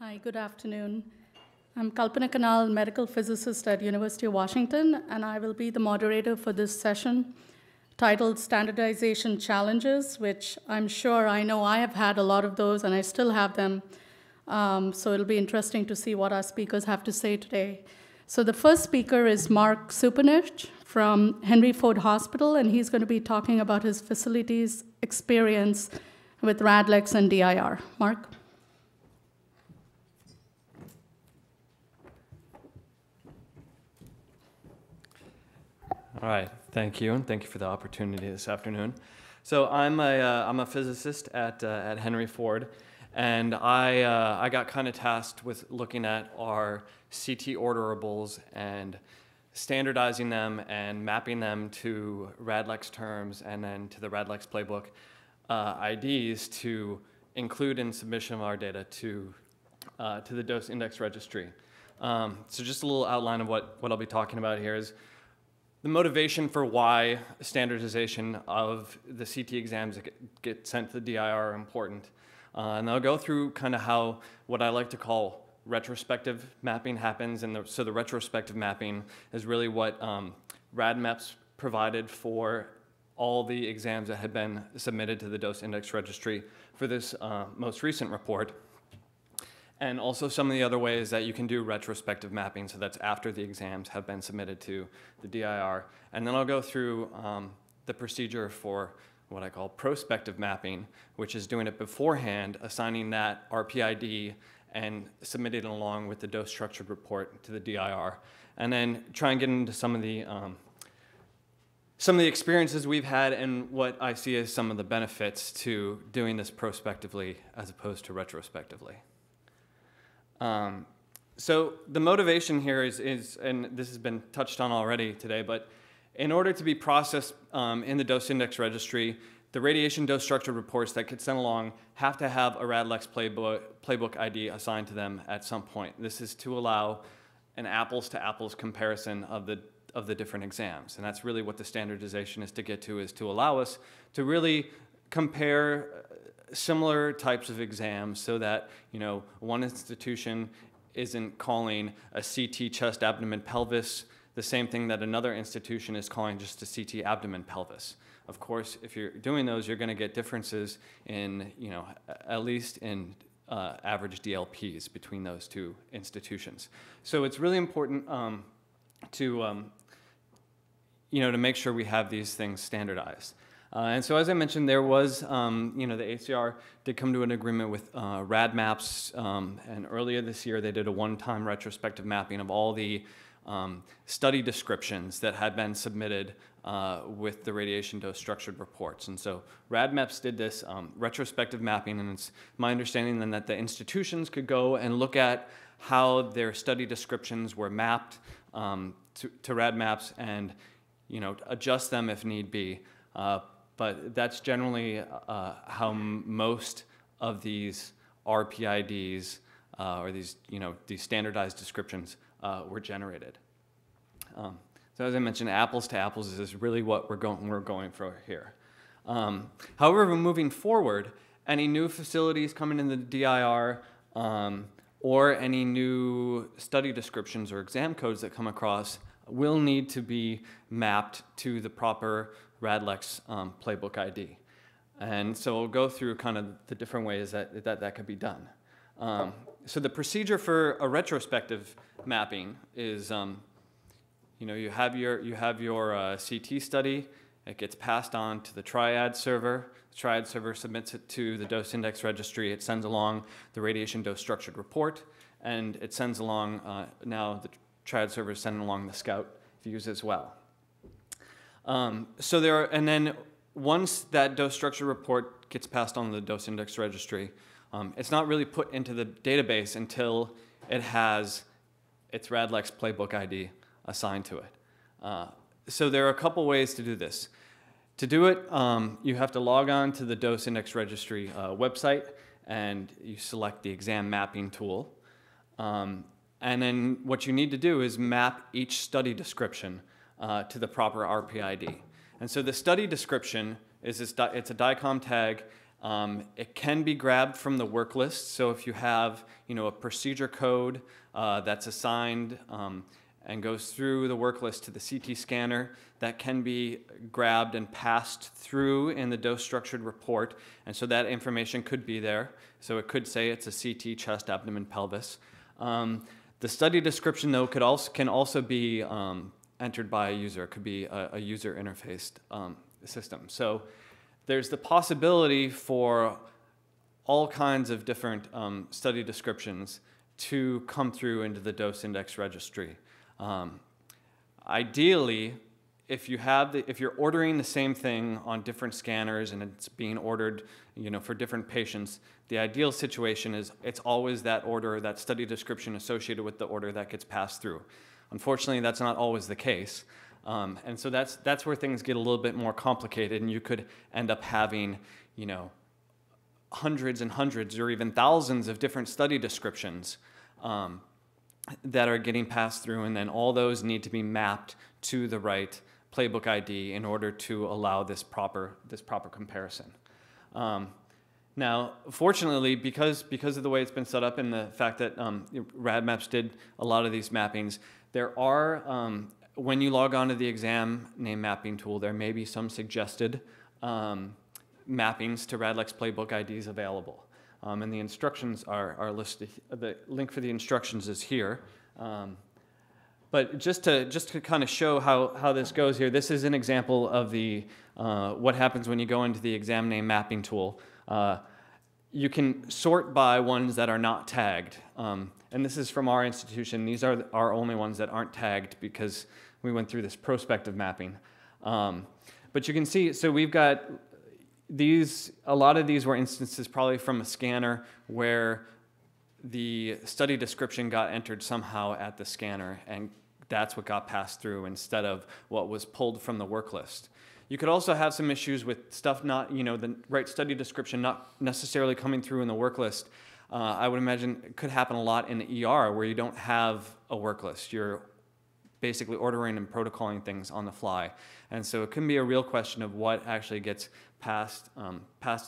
Hi, good afternoon. I'm Kalpana Kanal, medical physicist at University of Washington, and I will be the moderator for this session titled Standardization Challenges, which I know I have had a lot of those, and I still have them. So it'll be interesting to see what our speakers have to say today. So the first speaker is Mark Supanich from Henry Ford Hospital, and he's going to be talking about his facility's experience with RADLEX and DIR. Mark? All right, thank you, and thank you for the opportunity this afternoon. So I'm a physicist at Henry Ford, and I got kind of tasked with looking at our CT orderables and standardizing them and mapping them to RADLEX terms and then to the RADLEX playbook IDs to include in submission of our data to the dose index registry. So just a little outline of what I'll be talking about here is the motivation for why standardization of the CT exams that get sent to the DIR are important. And I'll go through kind of how what I like to call retrospective mapping happens. And so the retrospective mapping is really what RADMEPS provided for all the exams that had been submitted to the dose index registry for this most recent report. And also some of the other ways that you can do retrospective mapping, so that's after the exams have been submitted to the DIR. And then I'll go through the procedure for what I call prospective mapping, which is doing it beforehand, assigning that RPID and submitting it along with the dose structured report to the DIR. And then try and get into some of the experiences we've had and what I see as some of the benefits to doing this prospectively as opposed to retrospectively. So the motivation here is, and this has been touched on already today, but in order to be processed in the dose index registry, the radiation dose structured reports that get sent along have to have a RADLEX playbook ID assigned to them at some point. This is to allow an apples to apples comparison of the different exams. And that's really what the standardization is to get to, is to allow us to really compare similar types of exams so that, one institution isn't calling a CT chest, abdomen, pelvis the same thing that another institution is calling just a CT abdomen, pelvis. Of course, if you're doing those, you're going to get differences in, at least in average DLPs between those two institutions. So it's really important to make sure we have these things standardized. And so as I mentioned, there was, the ACR did come to an agreement with RADMAPS, and earlier this year they did a one-time retrospective mapping of all the study descriptions that had been submitted with the radiation dose structured reports. And so RADMAPS did this retrospective mapping, and it's my understanding then that the institutions could go and look at how their study descriptions were mapped to RADMAPS and, adjust them if need be. But that's generally how most of these RPIDs or these standardized descriptions were generated. So as I mentioned, apples to apples is really what we're going for here. However, moving forward, any new facilities coming in the DIR or any new study descriptions or exam codes that come across will need to be mapped to the proper RADLEX playbook ID. And so we'll go through kind of the different ways that could be done. So the procedure for a retrospective mapping is, you have your CT study. It gets passed on to the Triad server. The Triad server submits it to the dose index registry. It sends along the radiation dose structured report, and it sends along, now the Triad server is sending along the Scout views as well. And then once that dose structure report gets passed on to the dose index registry, it's not really put into the database until it has its RADLEX playbook ID assigned to it. So there are a couple ways to do this. To do it, you have to log on to the dose index registry website, and you select the exam mapping tool. And then what you need to do is map each study description to the proper RPID. And so the study description is it's a DICOM tag It can be grabbed from the work list. So if you have, a procedure code that's assigned and goes through the work list to the CT scanner, that can be grabbed and passed through in the dose structured report. And so that information could be there. So it could say it's a CT, chest, abdomen, pelvis. The study description, though, can also be entered by a user. It could be a user interfaced system. So there's the possibility for all kinds of different study descriptions to come through into the dose index registry. Ideally, if you're ordering the same thing on different scanners and it's being ordered, for different patients, the ideal situation is it's always that order, that study description associated with the order that gets passed through. Unfortunately, that's not always the case. And so that's where things get a little bit more complicated, and you could end up having, hundreds and hundreds or even thousands of different study descriptions that are getting passed through, and then all those need to be mapped to the right playbook ID in order to allow this proper comparison. Now, fortunately, because of the way it's been set up and the fact that RadMaps did a lot of these mappings, there are, when you log on to the exam name mapping tool, there may be some suggested mappings to Radlex playbook IDs available. And the instructions are listed. The link for the instructions is here. But just to kind of show how this goes here, this is an example of the what happens when you go into the exam name mapping tool. You can sort by ones that are not tagged. And this is from our institution. These are our only ones that aren't tagged because we went through this prospective mapping. But you can see, so we've got a lot of these were instances probably from a scanner where the study description got entered somehow at the scanner, and that's what got passed through instead of what was pulled from the work list. You could also have some issues with stuff not, the right study description not necessarily coming through in the work list. I would imagine it could happen a lot in the ER where you don't have a work list. You're basically ordering and protocoling things on the fly. And so it can be a real question of what actually gets passed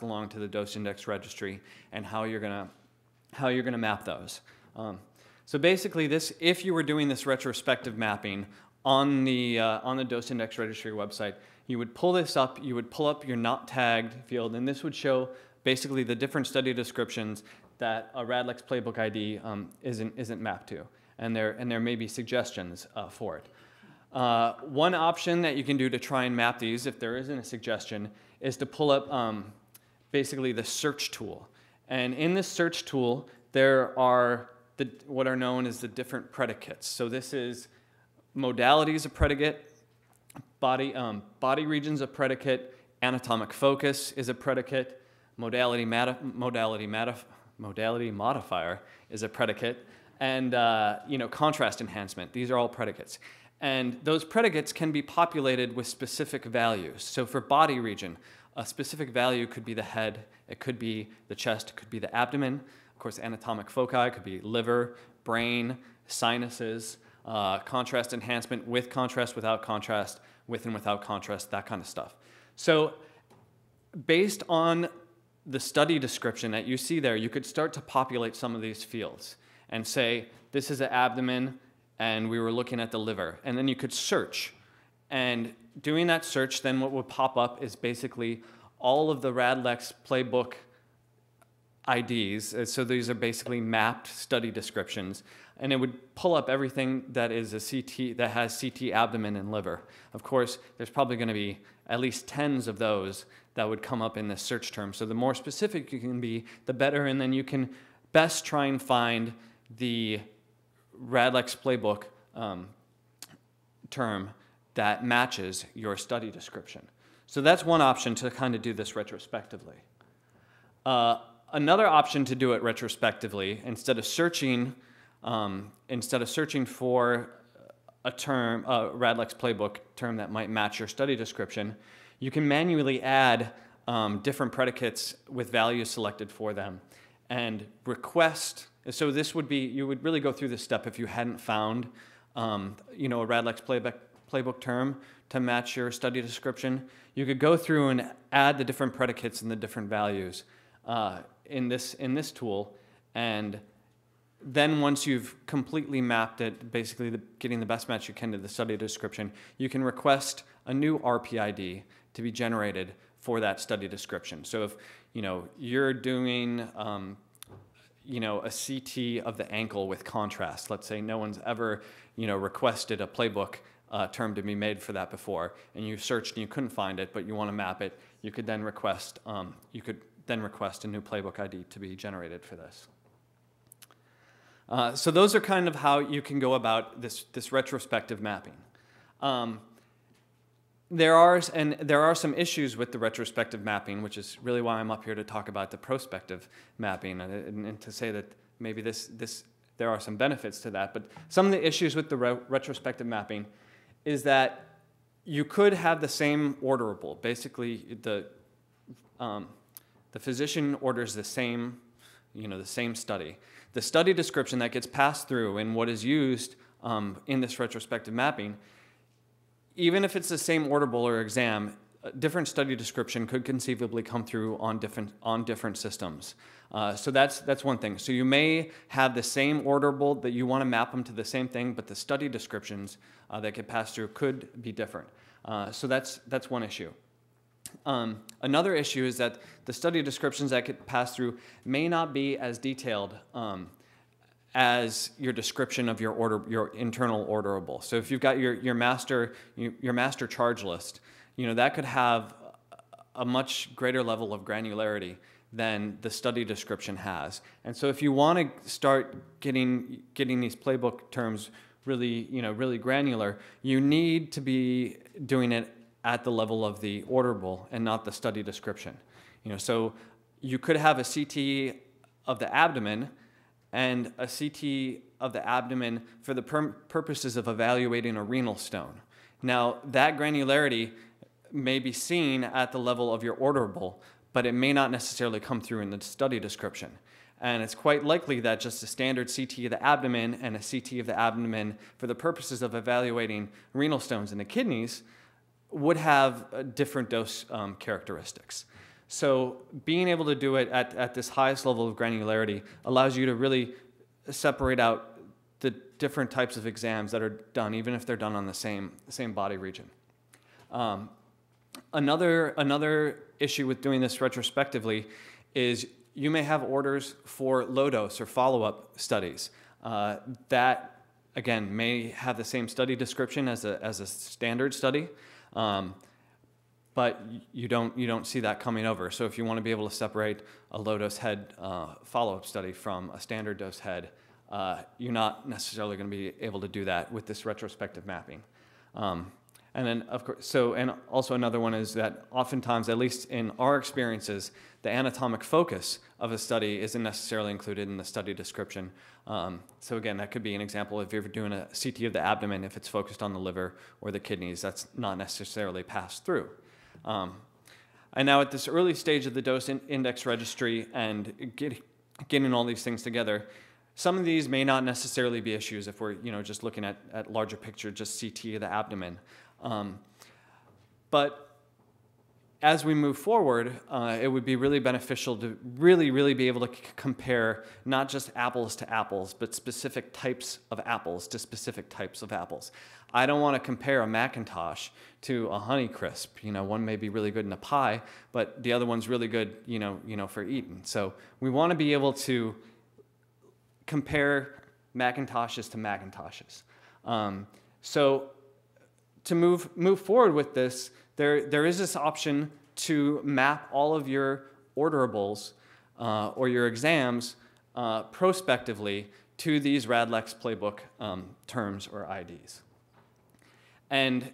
along to the dose index registry and how you're gonna map those. So basically if you were doing this retrospective mapping on the dose index registry website, you would pull this up, you would pull up your not tagged field, and this would show basically the different study descriptions that a Radlex playbook ID isn't mapped to. And there may be suggestions for it. One option that you can do to try and map these, if there isn't a suggestion, is to pull up basically the search tool. And in this search tool, there are what are known as the different predicates. So this is modalities of predicate, body regions of predicate, anatomic focus is a predicate, modality modifier is a predicate, and contrast enhancement. These are all predicates. And those predicates can be populated with specific values. So for body region, a specific value could be the head, it could be the chest, it could be the abdomen. Of course, anatomic foci could be liver, brain, sinuses, contrast enhancement with contrast, without contrast, with and without contrast, that kind of stuff. So based on the study description that you see there, you could start to populate some of these fields and say, this is an abdomen, and we were looking at the liver. And then you could search. And doing that search, then what would pop up is basically all of the Radlex playbook IDs. So these are basically mapped study descriptions. And it would pull up everything that is a CT, that has CT abdomen and liver. Of course, there's probably going to be at least tens of those that would come up in this search term. So the more specific you can be, the better. And then you can best try and find the Radlex playbook term that matches your study description. So that's one option to kind of do this retrospectively. Another option to do it retrospectively, instead of searching for a term, a Radlex playbook term that might match your study description, you can manually add different predicates with values selected for them and request. So this would be, you would really go through this step if you hadn't found a Radlex playbook term to match your study description, you could go through and add the different predicates and the different values in this tool, and then once you've completely mapped it, basically getting the best match you can to the study description, you can request a new RPID to be generated for that study description. So if you're doing a CT of the ankle with contrast, let's say no one's ever requested a playbook term to be made for that before, and you searched and you couldn't find it, but you want to map it, you could then request a new playbook ID to be generated for this. So those are kind of how you can go about this retrospective mapping. There are some issues with the retrospective mapping, which is really why I'm up here to talk about the prospective mapping and to say that maybe there are some benefits to that. But some of the issues with the retrospective mapping is that you could have the same orderable. Basically, the physician orders the same study. The study description that gets passed through and what is used in this retrospective mapping, even if it's the same orderable or exam, a different study description could conceivably come through on different systems. So that's one thing. So you may have the same orderable that you want to map them to the same thing, but the study descriptions that get passed through could be different. So that's one issue. Another issue is that the study descriptions that get passed through may not be as detailed as your description of your internal orderable. So if you've got your master charge list, that could have a much greater level of granularity than the study description has. And so if you want to start getting these playbook terms really granular, you need to be doing it at the level of the orderable and not the study description. So you could have a CT of the abdomen and a CT of the abdomen for the purposes of evaluating a renal stone. Now, that granularity may be seen at the level of your orderable, but it may not necessarily come through in the study description. And it's quite likely that just a standard CT of the abdomen and a CT of the abdomen for the purposes of evaluating renal stones in the kidneys would have different dose characteristics. So being able to do it at this highest level of granularity allows you to really separate out the different types of exams that are done, even if they're done on the same body region. Another issue with doing this retrospectively is you may have orders for low dose or follow-up studies that, again, may have the same study description as a standard study. But you don't see that coming over. So if you want to be able to separate a low-dose head follow-up study from a standard dose head, you're not necessarily going to be able to do that with this retrospective mapping. And then, of course, and also another one is that oftentimes, at least in our experiences, the anatomic focus of a study isn't necessarily included in the study description. So again, that could be an example if you're doing a CT of the abdomen, if it's focused on the liver or the kidneys, that's not necessarily passed through. And now at this early stage of the dose index registry and getting all these things together, some of these may not necessarily be issues if we're just looking at larger picture, just CT of the abdomen. But as we move forward, it would be really beneficial to really be able to compare not just apples to apples, but specific types of apples to specific types of apples. I don't want to compare a Macintosh to a Honeycrisp. One may be really good in a pie, but the other one's really good, for eating. So we want to be able to compare Macintoshes to Macintoshes. So to move forward with this, there is this option to map all of your orderables or your exams prospectively to these RADLEX playbook terms or IDs. And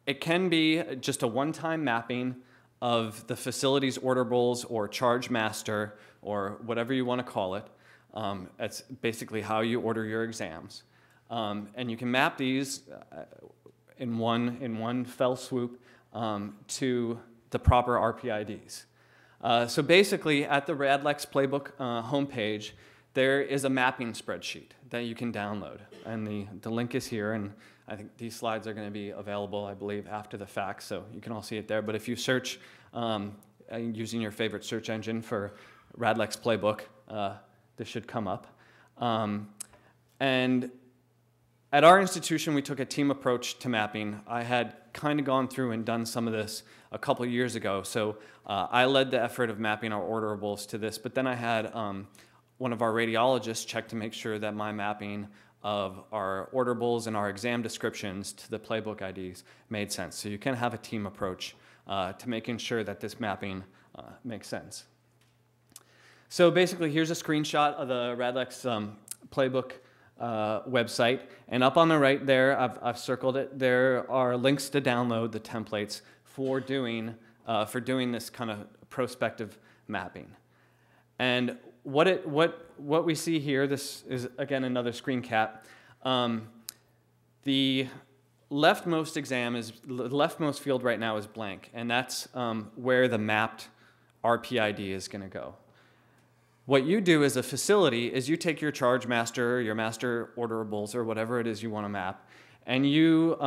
it can be just a one-time mapping of the facility's orderables or charge master or whatever you want to call it. That's basically how you order your exams. And you can map these in one fell swoop to the proper RPIDs. So basically, at the RADLEX playbook homepage, there is a mapping spreadsheet that you can download. And the link is here, and I think these slides are going to be available, I believe, after the fact, so you can all see it there. But if you search using your favorite search engine for Radlex Playbook, this should come up. And at our institution, we took a team approach to mapping. I had kind of gone through and done some of this a couple years ago, so I led the effort of mapping our orderables to this, but then I had one of our radiologists check to make sure that my mapping of our orderables and our exam descriptions to the playbook IDs made sense. So you can have a team approach to making sure that this mapping makes sense. So basically, here's a screenshot of the Radlex playbook website, and up on the right there, I've circled it. There are links to download the templates for doing this kind of prospective mapping. And what we see here, this is again another screen cap. The leftmost field right now is blank, and that's where the mapped RPID is going to go. What you do as a facility is you take your charge master, your master orderables, or whatever it is you want to map, and you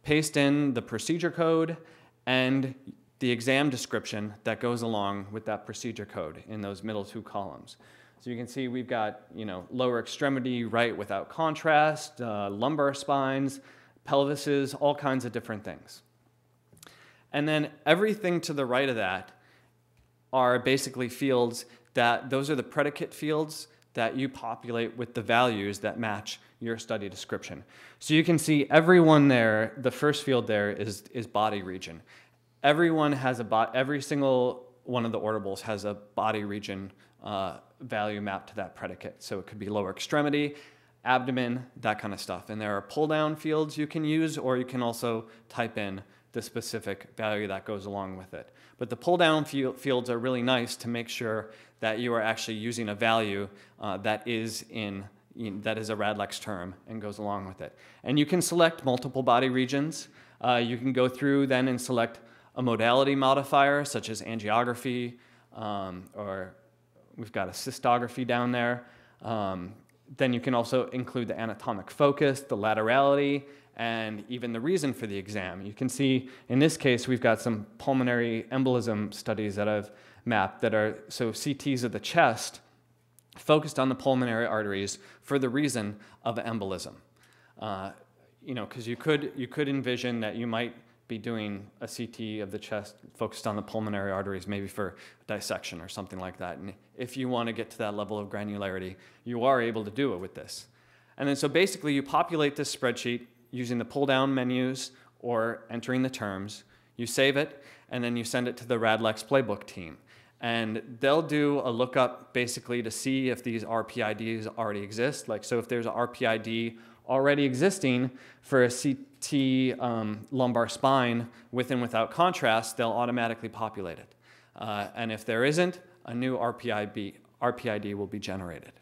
paste in the procedure code and the exam description that goes along with that procedure code in those middle two columns. So you can see we've got, lower extremity right without contrast, lumbar spines, pelvises, all kinds of different things. And then everything to the right of that are basically fields those are the predicate fields that you populate with the values that match your study description. So you can see everyone there, the first field there is body region. Everyone has every single one of the orderables has a body region value mapped to that predicate. So it could be lower extremity, abdomen, that kind of stuff. And there are pull down fields you can use, or you can also type in the specific value that goes along with it. But the pull down fields are really nice to make sure that you are actually using a value that is a Radlex term and goes along with it. And you can select multiple body regions. You can go through then and select a modality modifier such as angiography, or we've got a cystography down there. Then you can also include the anatomic focus, the laterality, and even the reason for the exam. You can see in this case we've got some pulmonary embolism studies that I've mapped that are CTs of the chest focused on the pulmonary arteries for the reason of embolism. Because you could envision that you might be doing a CT of the chest focused on the pulmonary arteries, maybe for dissection or something like that. And if you want to get to that level of granularity, you are able to do it with this. And then so basically you populate this spreadsheet using the pull-down menus or entering the terms. You save it, and then you send it to the Radlex Playbook team. And they'll do a lookup basically to see if these RPIDs already exist. Like, so if there's an RPID already existing for a CT lumbar spine with and without contrast, they'll automatically populate it. And if there isn't, a new RPID will be generated.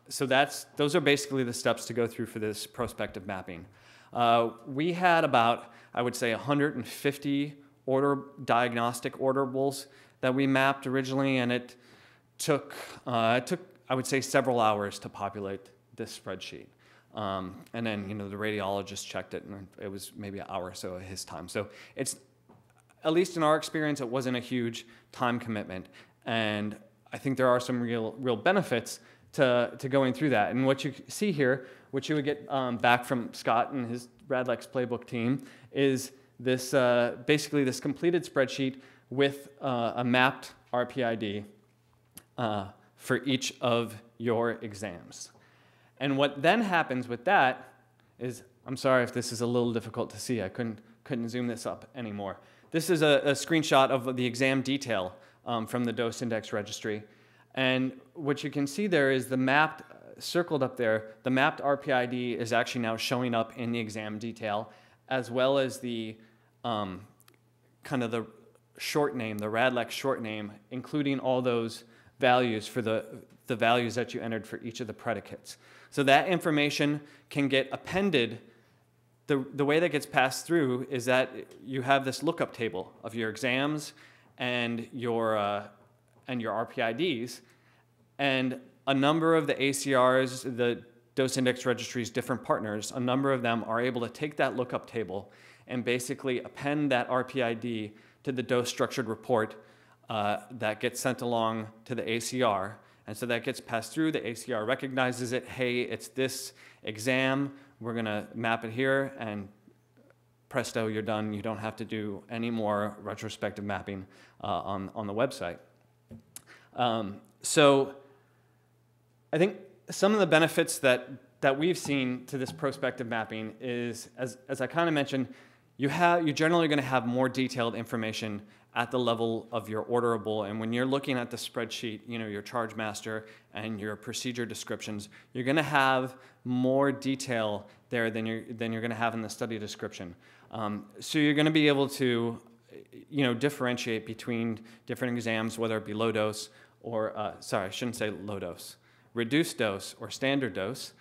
So those are basically the steps to go through for this prospective mapping. We had about, I would say, 150 diagnostic orderables that we mapped originally, and it took, I would say, several hours to populate this spreadsheet. And then, the radiologist checked it, and it was maybe an hour or so of his time. So it's, at least in our experience, it wasn't a huge time commitment. And I think there are some real benefits to going through that. And what you see here, which you would get back from Scott and his Radlex Playbook team, is this basically this completed spreadsheet with a mapped RPID for each of your exams. And what then happens with that is, I'm sorry if this is a little difficult to see, I couldn't zoom this up anymore. This is a screenshot of the exam detail from the dose index registry. And what you can see there is the mapped, circled up there, the mapped RPID is actually now showing up in the exam detail, as well as the kind of the short name, the Radlex short name, including all those values for the values that you entered for each of the predicates. So that information can get appended. The way that gets passed through is that you have this lookup table of your exams and your RPIDs, and a number of the ACRs, the dose index registry's different partners, a number of them are able to take that lookup table and basically append that RPID to the dose structured report that gets sent along to the ACR. And so that gets passed through, the ACR recognizes it, hey, it's this exam, we're gonna map it here, and presto, you're done. You don't have to do any more retrospective mapping on the website. So I think some of the benefits that we've seen to this prospective mapping is, as I kind of mentioned, you're generally going to have more detailed information at the level of your orderable, and when you're looking at the spreadsheet, your charge master and your procedure descriptions, you're going to have more detail there than you're going to have in the study description. So you're going to be able to, differentiate between different exams, whether it be low dose or, sorry, I shouldn't say low dose, reduced dose or standard dose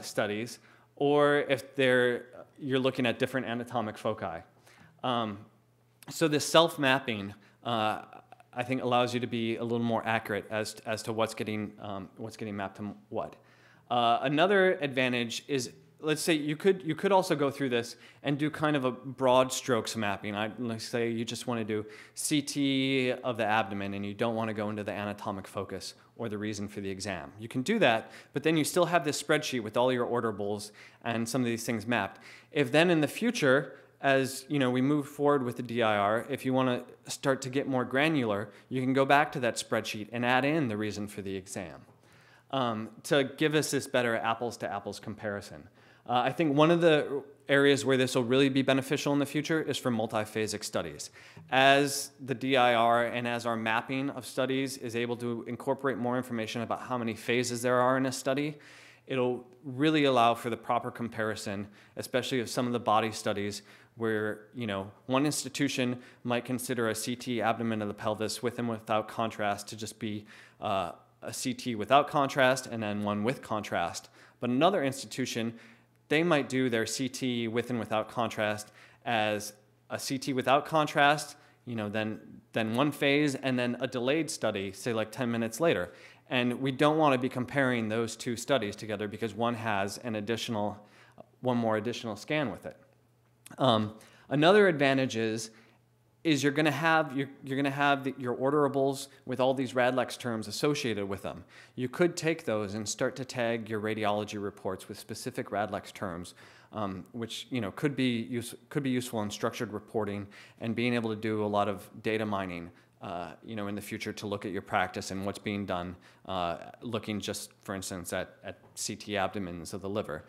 studies, or if you're looking at different anatomic foci. So this self-mapping, I think, allows you to be a little more accurate as to what's getting mapped to what. Another advantage is, let's say you could also go through this and do kind of a broad strokes mapping. Let's say you just want to do CT of the abdomen and you don't want to go into the anatomic focus or the reason for the exam. You can do that, but then you still have this spreadsheet with all your orderables and some of these things mapped. If then in the future, as we move forward with the DIR, if you want to start to get more granular, you can go back to that spreadsheet and add in the reason for the exam to give us this better apples to apples comparison. I think one of the areas where this will really be beneficial in the future is for multiphasic studies. As the DIR and as our mapping of studies is able to incorporate more information about how many phases there are in a study, it'll really allow for the proper comparison, especially of some of the body studies where one institution might consider a CT abdomen of the pelvis with and without contrast to just be a CT without contrast and then one with contrast. But another institution, they might do their CT with and without contrast as a CT without contrast, then one phase, and then a delayed study, say like 10 minutes later. And we don't want to be comparing those two studies together because one has one more additional scan with it. Another advantage is you're going to have your orderables with all these RADLEX terms associated with them. You could take those and start to tag your radiology reports with specific RADLEX terms, which could be useful in structured reporting and being able to do a lot of data mining. In the future to look at your practice and what's being done, looking just, for instance, at CT abdomens of the liver.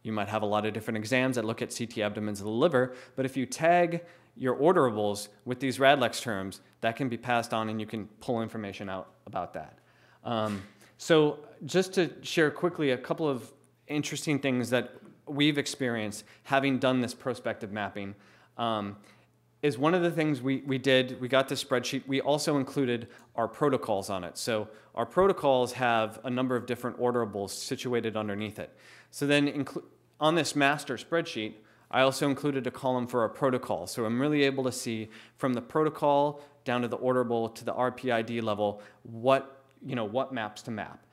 You might have a lot of different exams that look at CT abdomens of the liver, but if you tag your orderables with these RADLEX terms, that can be passed on and you can pull information out about that. So just to share quickly a couple of interesting things that we've experienced having done this prospective mapping, is one of the things we did, we got this spreadsheet, we also included our protocols on it. So our protocols have a number of different orderables situated underneath it. So then on this master spreadsheet, I also included a column for our protocol. So I'm really able to see from the protocol down to the orderable to the RPID level, what maps to map.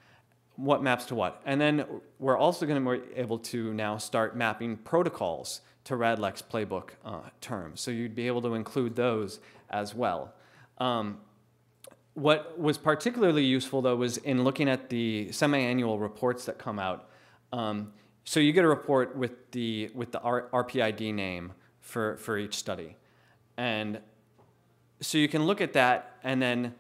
What maps to what. And then we're also going to be able to now start mapping protocols to RADLEX playbook terms. So you'd be able to include those as well. What was particularly useful, though, was in looking at the semi-annual reports that come out. So you get a report with the RPID name for each study. And so you can look at that, and then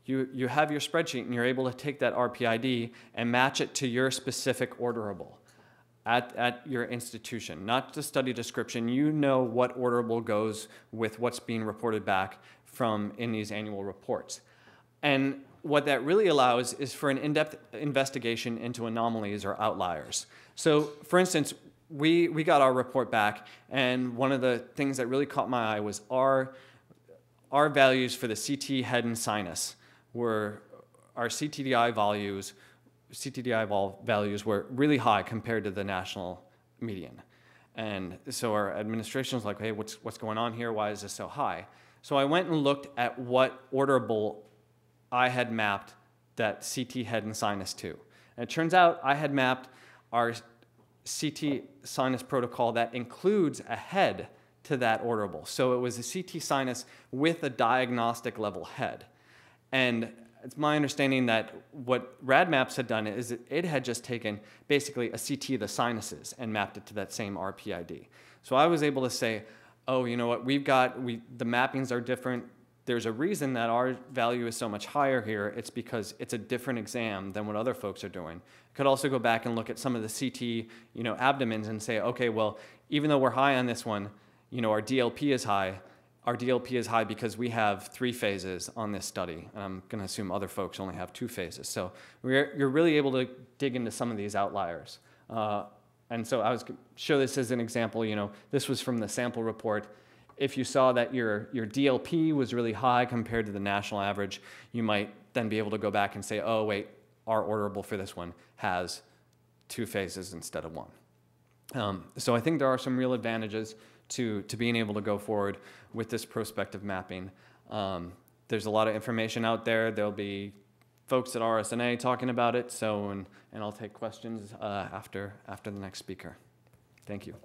you have your spreadsheet, and you're able to take that RPID and match it to your specific orderable at your institution, not the study description. You know what orderable goes with what's being reported back from in these annual reports. And what that really allows is for an in-depth investigation into anomalies or outliers. So, for instance, we got our report back, and one of the things that really caught my eye was our values for the CT head and sinus were our CTDI values were really high compared to the national median. And so our administration was like, hey, what's going on here? Why is this so high? So I went and looked at what orderable I had mapped that CT head and sinus to. And it turns out I had mapped our CT sinus protocol that includes a head to that orderable. So it was a CT sinus with a diagnostic level head. And it's my understanding that what RadMaps had done is it had just taken basically a CT of the sinuses and mapped it to that same RPID. So I was able to say, oh, you know what, the mappings are different. There's a reason that our value is so much higher here. It's because it's a different exam than what other folks are doing. Could also go back and look at some of the CT, abdomens and say, okay, well, even though we're high on this one, our DLP is high. Our DLP is high because we have 3 phases on this study. And I'm going to assume other folks only have 2 phases. So you're really able to dig into some of these outliers. And so I was show this as an example. This was from the sample report. If you saw that your DLP was really high compared to the national average, you might then be able to go back and say, oh, wait, our orderable for this one has 2 phases instead of 1. So I think there are some real advantages to being able to go forward with this prospective mapping. There's a lot of information out there. There'll be folks at RSNA talking about it. And I'll take questions after the next speaker. Thank you.